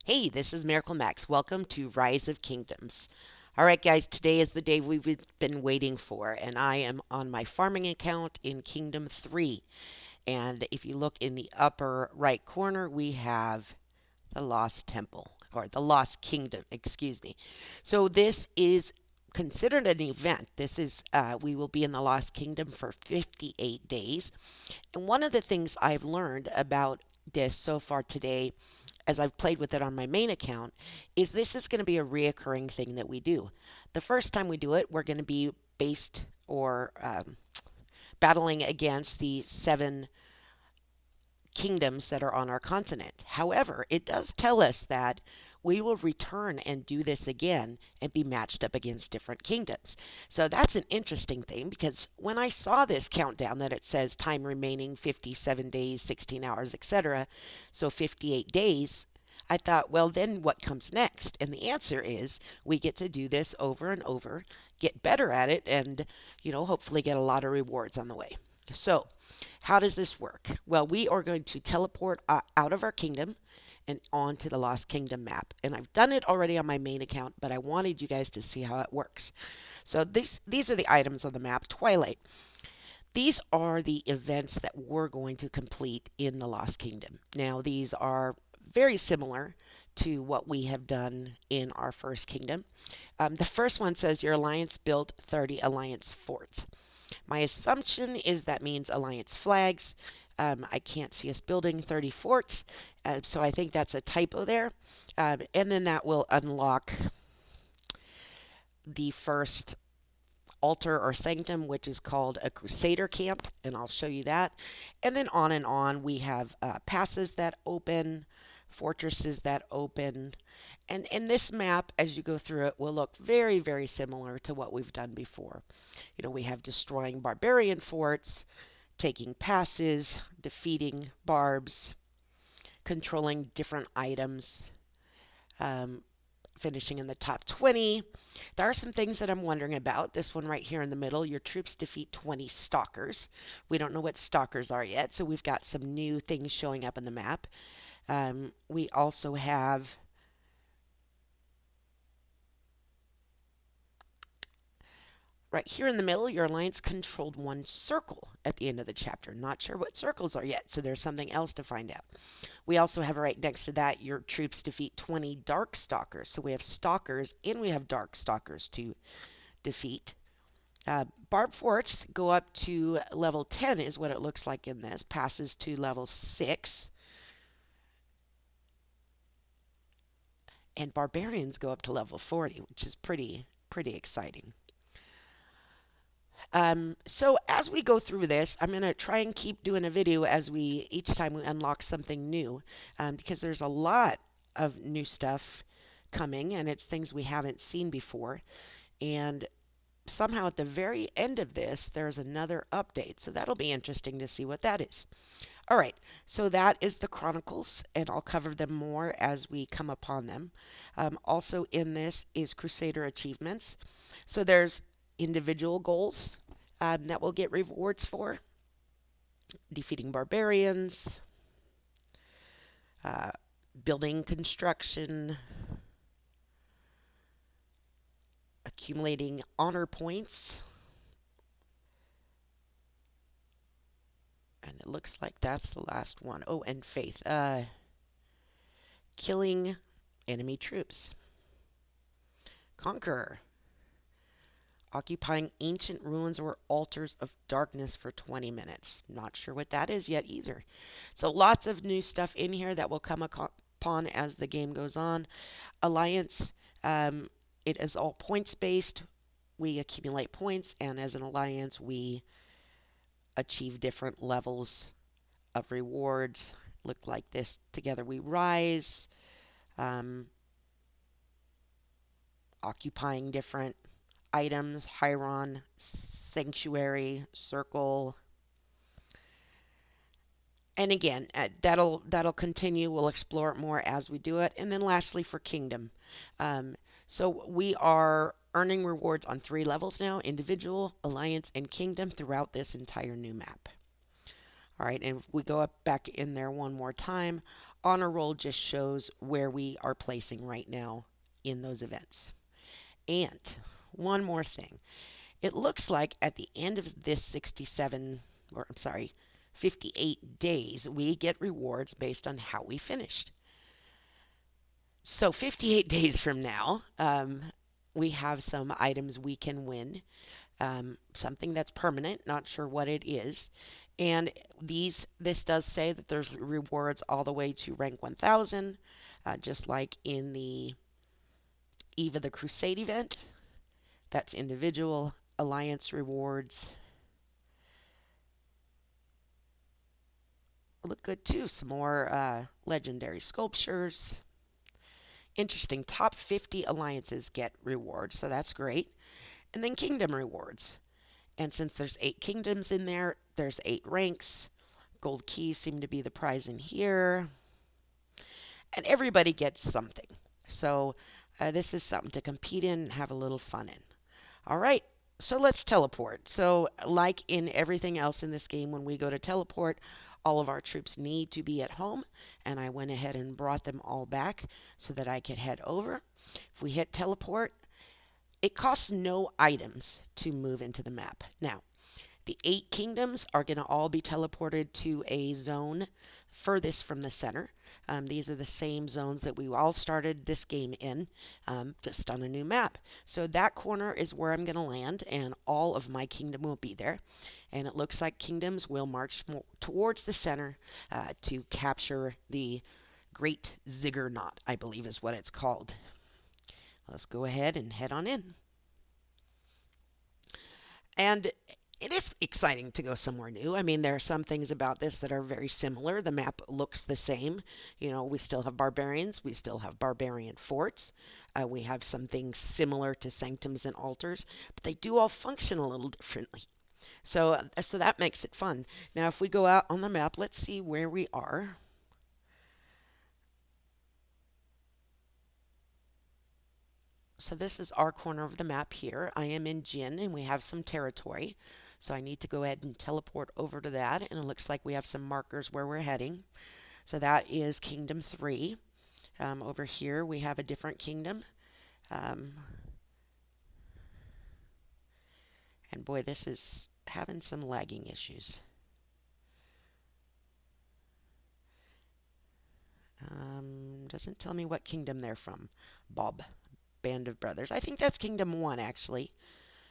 Hey, this is MiracleMax. Welcome to Rise of Kingdoms. All right, guys, today is the day we've been waiting for, and I am on my farming account in Kingdom 3. And if you look in the upper right corner, we have the Lost Temple, or the Lost Kingdom, excuse me. So this is considered an event. We will be in the Lost Kingdom for 58 days. And one of the things I've learned about this so far today as I've played with it on my main account, is this is going to be a reoccurring thing that we do. The first time we do it, we're going to be based or battling against the 7 kingdoms that are on our continent. However, it does tell us that we will return and do this again and be matched up against different kingdoms. So that's an interesting thing because when I saw this countdown that it says time remaining 57 days, 16 hours, etc., so 58 days, I thought, well, then what comes next? And the answer is we get to do this over and over, get better at it, and, hopefully get a lot of rewards on the way. So, how does this work? Well, we are going to teleport out of our kingdom and onto the Lost Kingdom map. And I've done it already on my main account, but I wanted you guys to see how it works. So these are the items on the map. Twilight. These are the events that we're going to complete in the Lost Kingdom. Now, these are very similar to what we have done in our first kingdom. The first one says your alliance built 30 alliance forts. My assumption is that means alliance flags. I can't see us building 30 forts, so I think that's a typo there. And then that will unlock the first altar or sanctum, which is called a crusader camp, and I'll show you that. And then on we have passes that open, fortresses that open. And in this map, as you go through it, will look very, very similar to what we've done before. We have destroying barbarian forts, taking passes, defeating barbs, controlling different items, um, finishing in the top 20. There are some things that I'm wondering about. This one right here in the middle, your troops defeat 20 stalkers. We don't know what stalkers are yet, so we've got some new things showing up on the map. We also have right here in the middle, your alliance controlled one circle at the end of the chapter. Not sure what circles are yet, so there's something else to find out. We also have right next to that, your troops defeat 20 dark stalkers. So we have stalkers and we have dark stalkers to defeat. Barb forts go up to level 10 is what it looks like in this. Passes to level 6. And barbarians go up to level 40, which is pretty exciting. So as we go through this, I'm going to try and keep doing a video each time we unlock something new, because there's a lot of new stuff coming and it's things we haven't seen before. And somehow at the very end of this, there's another update. So that'll be interesting to see what that is. All right, so that is the Chronicles, and I'll cover them more as we come upon them. Also in this is Crusader achievements. So there's individual goals that we'll get rewards for. Defeating barbarians, uh, building construction, accumulating honor points. And it looks like that's the last one. Oh, and faith. Killing enemy troops. Conqueror. Occupying ancient ruins or altars of darkness for 20 minutes. Not sure what that is yet either. So lots of new stuff in here that will come upon as the game goes on. Alliance, it is all points based. We accumulate points, and as an alliance, we achieve different levels of rewards. Look like this. Together we rise. Um, Occupying different items, Hyron, Sanctuary, Circle. And again, that'll continue. We'll explore it more as we do it. And then lastly for Kingdom. So we are earning rewards on 3 levels now, individual, alliance, and kingdom throughout this entire new map. All right, and if we go up back in there one more time, honor roll just shows where we are placing right now in those events. And one more thing. It looks like at the end of this 67, or I'm sorry, 58 days, we get rewards based on how we finished. So 58 days from now, we have some items we can win, something that's permanent, not sure what it is. And this does say that there's rewards all the way to rank 1000, just like in the Eve of the Crusade event. That's individual alliance rewards. Look good too. Some more legendary sculptures. Interesting. Top 50 alliances get rewards, so that's great. And then kingdom rewards. And since there's 8 kingdoms in there, there's 8 ranks. Gold keys seem to be the prize in here. And everybody gets something. So this is something to compete in and have a little fun in. All right, so let's teleport. So like in everything else in this game, when we go to teleport, all of our troops need to be at home. And I went ahead and brought them all back so that I could head over. If we hit teleport, it costs no items to move into the map. Now, the 8 kingdoms are going to all be teleported to a zone furthest from the center. These are the same zones that we all started this game in, just on a new map. So that corner is where I'm going to land, and all of my kingdom will be there. And it looks like kingdoms will march towards the center to capture the Great Ziggurat, I believe is what it's called. Let's go ahead and head on in. And it is exciting to go somewhere new. I mean, there are some things about this that are very similar. The map looks the same. You know, we still have barbarians. We still have barbarian forts. We have some things similar to sanctums and altars, but they do all function a little differently. So that makes it fun. Now, if we go out on the map, let's see where we are. So this is our corner of the map here. I am in Jin, and we have some territory. So I need to go ahead and teleport over to that, and it looks like we have some markers where we're heading. So that is Kingdom 3. Over here we have a different kingdom. And boy, this is having some lagging issues. Doesn't tell me what kingdom they're from. Bob. Band of Brothers. I think that's Kingdom 1, actually,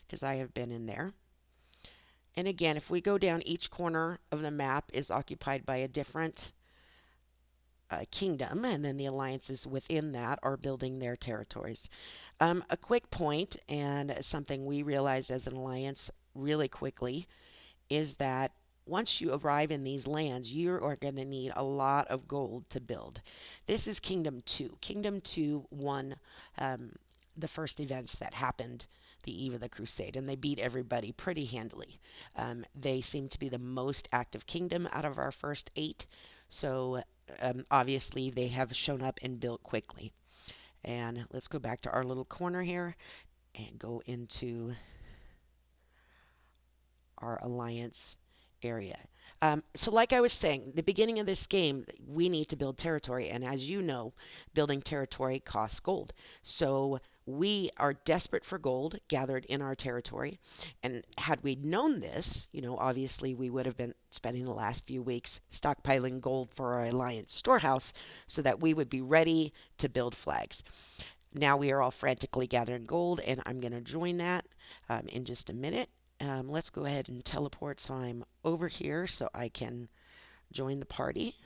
because I have been in there. And again, if we go down, each corner of the map is occupied by a different kingdom, and then the alliances within that are building their territories. A quick point, and something we realized as an alliance really quickly, is that once you arrive in these lands, you are going to need a lot of gold to build. This is Kingdom 2. Kingdom 2 won the first events that happened the eve of the crusade, and they beat everybody pretty handily. They seem to be the most active kingdom out of our first 8, so obviously they have shown up and built quickly. And let's go back to our little corner here and go into our alliance area. So like I was saying, the beginning of this game, we need to build territory. And as you know, building territory costs gold. So we are desperate for gold gathered in our territory. And had we known this, you know, obviously we would have been spending the last few weeks stockpiling gold for our alliance storehouse so that we would be ready to build flags. Now we are all frantically gathering gold, and I'm going to join that in just a minute. Let's go ahead and teleport so I'm over here so I can join the party.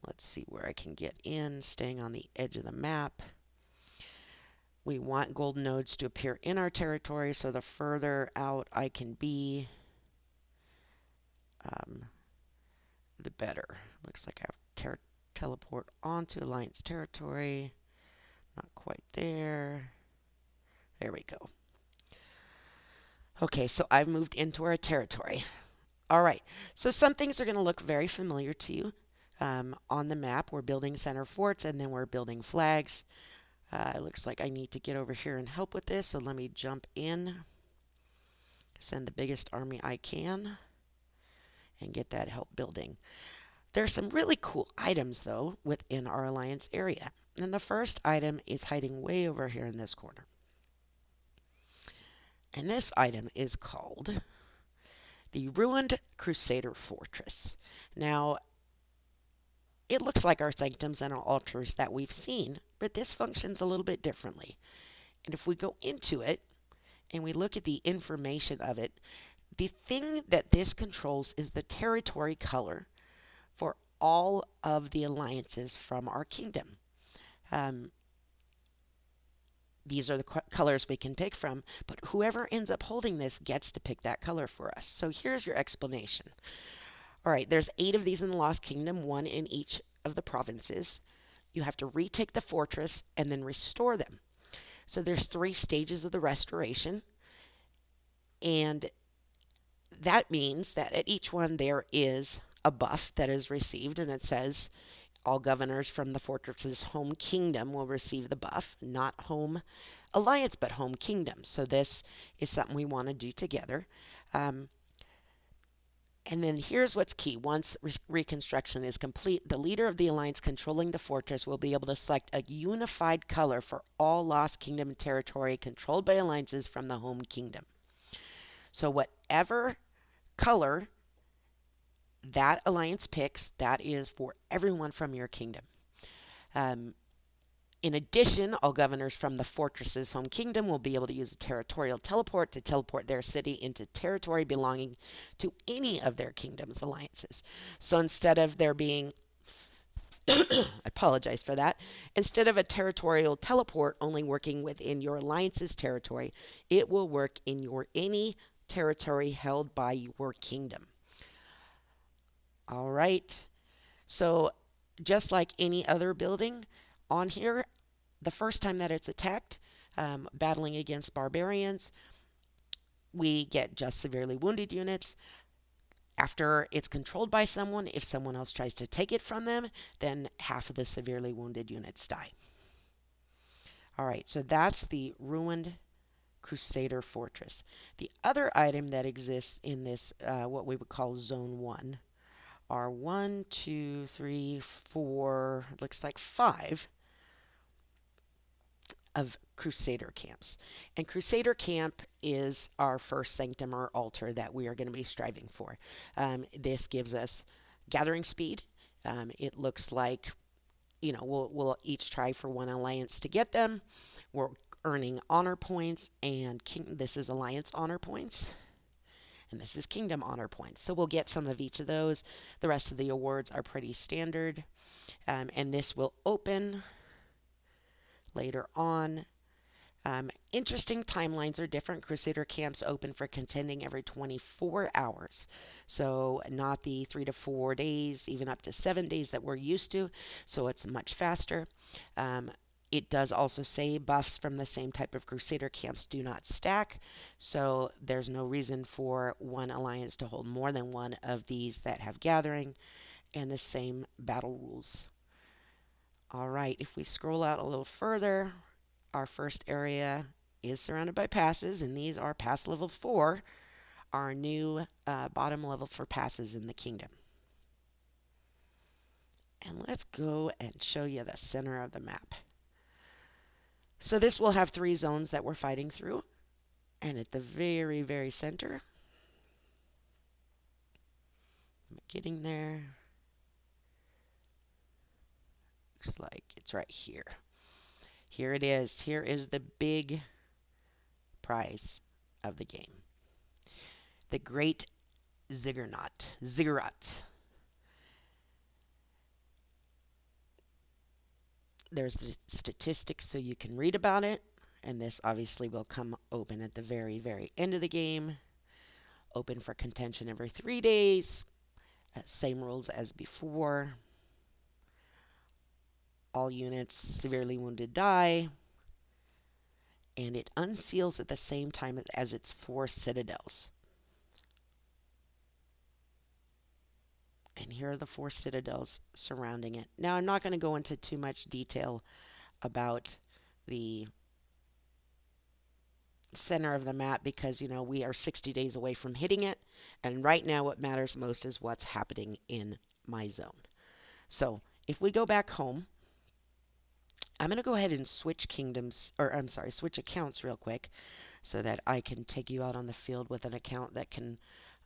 Let's see where I can get in, staying on the edge of the map. We want gold nodes to appear in our territory, so the further out I can be, the better. Looks like I have teleport onto Alliance territory. Not quite there. There we go. Okay, so I've moved into our territory. All right, so some things are going to look very familiar to you. On the map, we're building center forts, and then we're building flags. It looks like I need to get over here and help with this, so let me jump in, send the biggest army I can, and get that help building. There's some really cool items, though, within our alliance area. And the first item is hiding way over here in this corner. And this item is called the Ruined Crusader Fortress. Now, it looks like our sanctums and our altars that we've seen, but this functions a little bit differently. And if we go into it and we look at the information of it, the thing that this controls is the territory color for all of the alliances from our kingdom. Um, these are the colors we can pick from, but whoever ends up holding this gets to pick that color for us. So here's your explanation. All right, there's 8 of these in the Lost Kingdom, 1 in each of the provinces. You have to retake the fortress and then restore them. So there's 3 stages of the restoration, and that means that at each one there is a buff that is received, and it says all governors from the fortress's home kingdom will receive the buff, not home alliance, but home kingdom. So this is something we want to do together. Um, and then here's what's key. Once reconstruction is complete, the leader of the alliance controlling the fortress will be able to select a unified color for all Lost Kingdom territory controlled by alliances from the home kingdom. So whatever color that alliance picks, that is for everyone from your kingdom. Um, in addition, all governors from the fortress's home kingdom will be able to use a territorial teleport to teleport their city into territory belonging to any of their kingdom's alliances. So instead of there being I apologize for that. Instead of a territorial teleport only working within your alliance's territory, it will work in your any territory held by your kingdom. All right. So just like any other building on here, the first time that it's attacked, battling against barbarians, we get just severely wounded units. After it's controlled by someone, if someone else tries to take it from them, then half of the severely wounded units die. All right, so that's the Ruined Crusader Fortress. The other item that exists in this, what we would call Zone 1, are 1, 2, 3, 4, looks like 5 of Crusader camps. And Crusader camp is our first sanctum or altar that we are going to be striving for. This gives us gathering speed. It looks like, we'll each try for 1 alliance to get them. We're earning honor points, and this is alliance honor points. And this is kingdom honor points. So we'll get some of each of those. The rest of the awards are pretty standard. And this will open later on. Interesting timelines are different. Crusader camps open for contending every 24 hours. So not the 3 to 4 days, even up to 7 days that we're used to. So it's much faster. It does also say buffs from the same type of Crusader camps do not stack. So there's no reason for one alliance to hold more than one of these that have gathering and the same battle rules. All right, if we scroll out a little further, our first area is surrounded by passes, and these are pass level 4, our new bottom level for passes in the kingdom. And let's go and show you the center of the map. So this will have 3 zones that we're fighting through, and at the very, very center, I'm getting there. Looks like it's right here. Here it is. Here is the big prize of the game. The Great Ziggurat. There's the statistics so you can read about it, and this obviously will come open at the very, very end of the game. Open for contention every 3 days. Same rules as before. All units severely wounded die. And it unseals at the same time as its 4 citadels. And here are the 4 citadels surrounding it. Now, I'm not going to go into too much detail about the center of the map because, we are 60 days away from hitting it. And right now, what matters most is what's happening in my zone. So if we go back home, I'm going to go ahead and switch kingdoms, or I'm sorry, switch accounts real quick so that I can take you out on the field with an account that can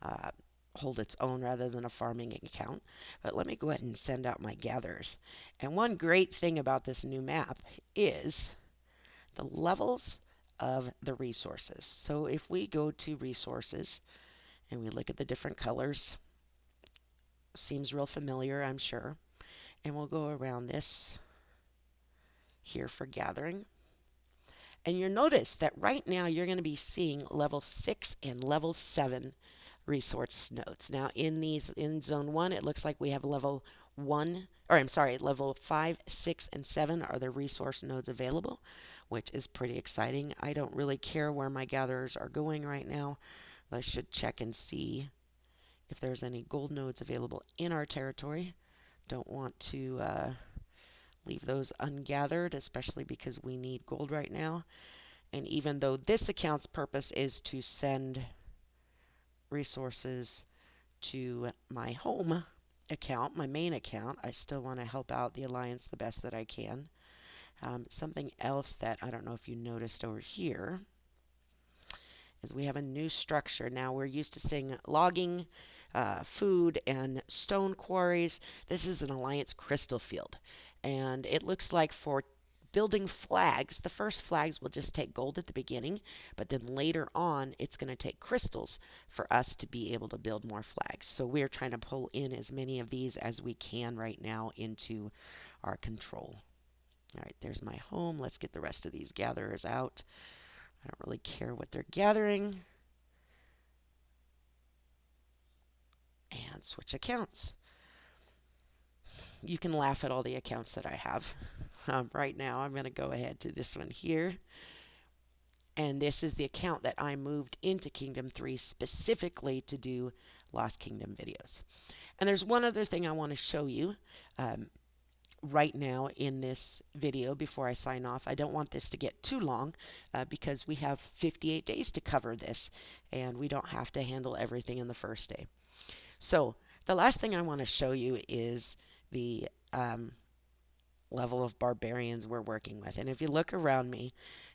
uh, hold its own rather than a farming account. But let me go ahead and send out my gatherers. And one great thing about this new map is the levels of the resources. So if we go to resources and we look at the different colors, seems real familiar, I'm sure. And we'll go around this here for gathering. And you'll notice that right now you're going to be seeing level 6 and level 7 resource nodes. Now in zone 1 it looks like we have level 1, or I'm sorry, level 5, 6 and 7 are the resource nodes available, which is pretty exciting. I don't really care where my gatherers are going right now. I should check and see if there's any gold nodes available in our territory. Don't want to leave those ungathered, especially because we need gold right now. And even though this account's purpose is to send resources to my home account, my main account, I still want to help out the Alliance the best that I can. Something else that I don't know if you noticed over here is we have a new structure. Now we're used to seeing logging, food, and stone quarries. This is an Alliance crystal field. And it looks like for building flags, the first flags will just take gold at the beginning, but then later on it's going to take crystals for us to be able to build more flags. So we're trying to pull in as many of these as we can right now into our control. All right, there's my home. Let's get the rest of these gatherers out. I don't really care what they're gathering. And switch accounts. You can laugh at all the accounts that I have. Right now, I'm going to go ahead to this one here. And this is the account that I moved into Kingdom 3 specifically to do Lost Kingdom videos. And there's one other thing I want to show you right now in this video before I sign off. I don't want this to get too long because we have 58 days to cover this, and we don't have to handle everything in the first day. So the last thing I want to show you is the level of barbarians we're working with. And if you look around me,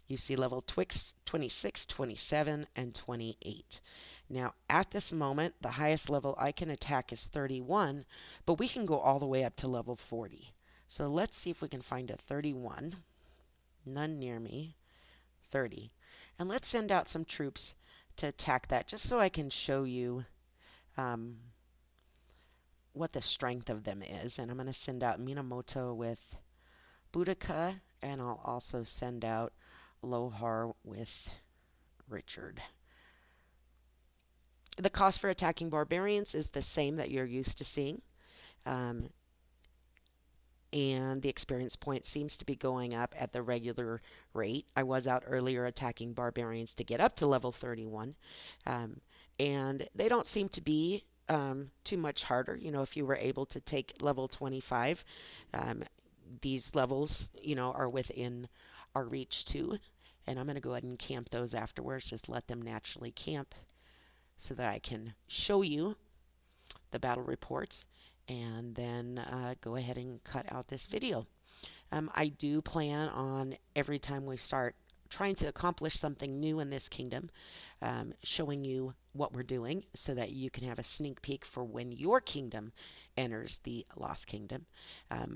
you see level 26, 27, and 28. Now, at this moment, the highest level I can attack is 31, but we can go all the way up to level 40. So let's see if we can find a 31. None near me. 30. And let's send out some troops to attack that, just so I can show you what the strength of them is. And I'm going to send out Minamoto with Boudica, and I'll also send out Lohar with Richard. The cost for attacking barbarians is the same that you're used to seeing. And the experience point seems to be going up at the regular rate. I was out earlier attacking barbarians to get up to level 31, and they don't seem to be too much harder. If you were able to take level 25, these levels, are within our reach too. And I'm going to go ahead and camp those afterwards, just let them naturally camp so that I can show you the battle reports and then go ahead and cut out this video. I do plan on every time we start trying to accomplish something new in this kingdom, showing you what we're doing so that you can have a sneak peek for when your kingdom enters the Lost Kingdom.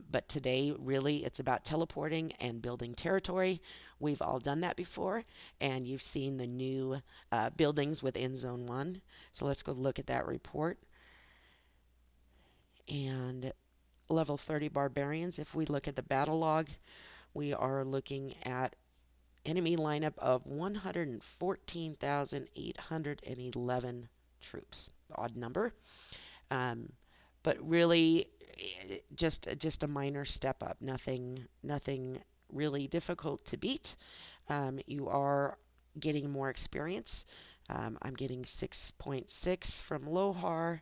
But today, really, it's about teleporting and building territory. We've all done that before, and you've seen the new buildings within Zone 1. So let's go look at that report. And level 30 barbarians, if we look at the battle log, we are looking at enemy lineup of 114,811 troops. Odd number. But really just a minor step up. Nothing really difficult to beat. You are getting more experience. I'm getting 6.6 from Lohar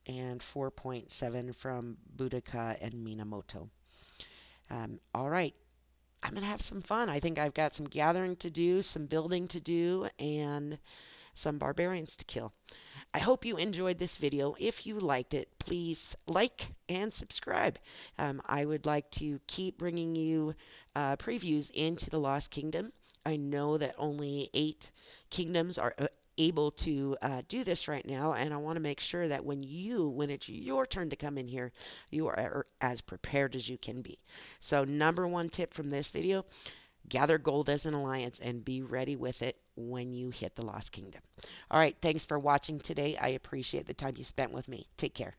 and 4.7 from Boudica and Minamoto. All right. I'm going to have some fun. I think I've got some gathering to do, some building to do, and some barbarians to kill. I hope you enjoyed this video. If you liked it, please like and subscribe. I would like to keep bringing you previews into the Lost Kingdom. I know that only 8 kingdoms are able to do this right now, and I want to make sure that when it's your turn to come in here, you are as prepared as you can be. So, number one tip from this video: gather gold as an alliance and be ready with it when you hit the Lost Kingdom. All right, thanks for watching today. I appreciate the time you spent with me. Take care.